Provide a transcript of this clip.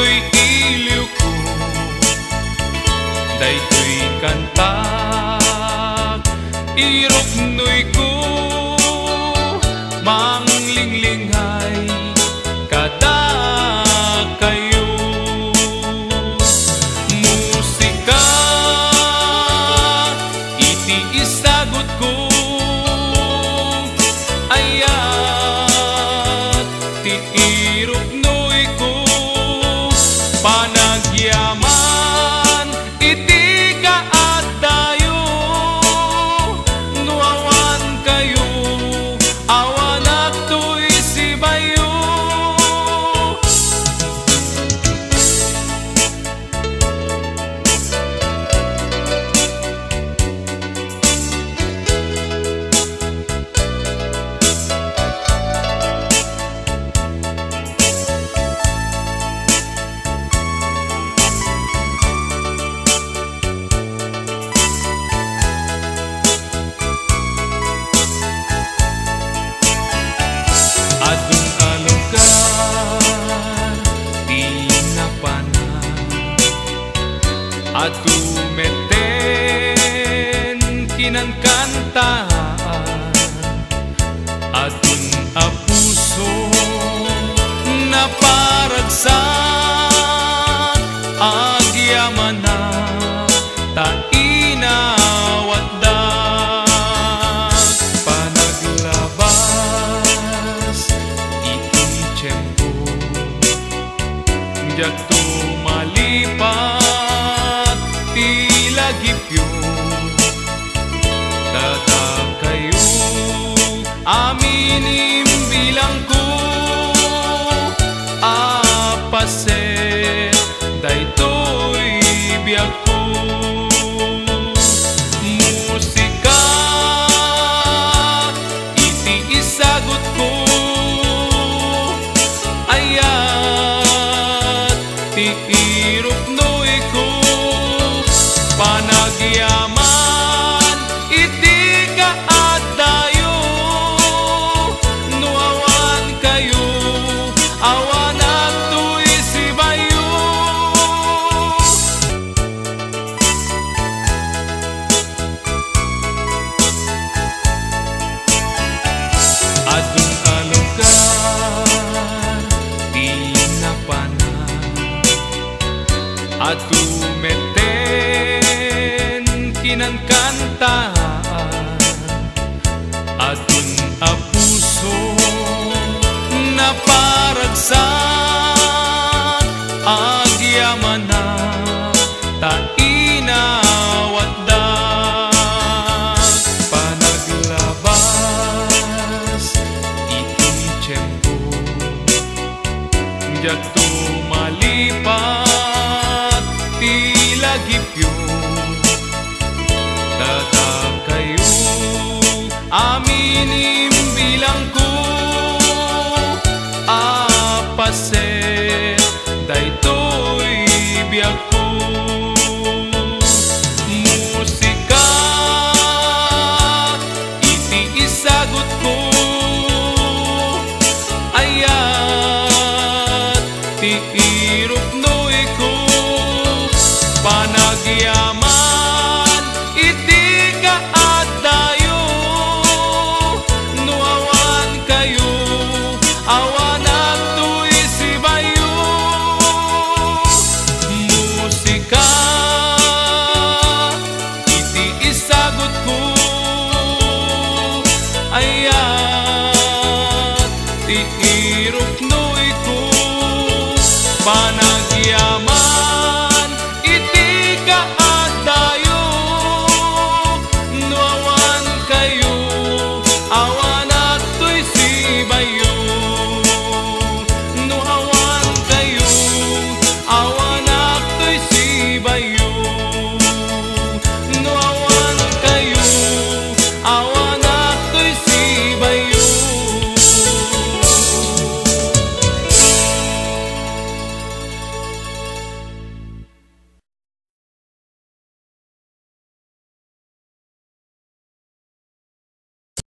to'y iliw ko, daytoy kantag irok noy ko, manglinglinhay kada kayo. Musika iti isagot ko, ayat ti irok noy ko, panagyaman iti kaadayo, nuawan kayo awanak to'y sibayo. Adun alugar di napana, adu meten kinangkantaan, adun apuso na paragsak, agyamana tainawat dak, panaglabas iti tiyempo, jak tumalipat tila gipyo, dada kayo aminim bilang ko, apaset daytoy biag ko. Musika iti isagot ko, ayat ti irok noy ko, panagyaman iti kaadayo, nuawan kayo awanak to'y sibayo. Adun alugar di napana, adu meten kinangkantaan, adun apuso na paragsak, agyamana tainawat dak, panaglabas iti tiyempo, jak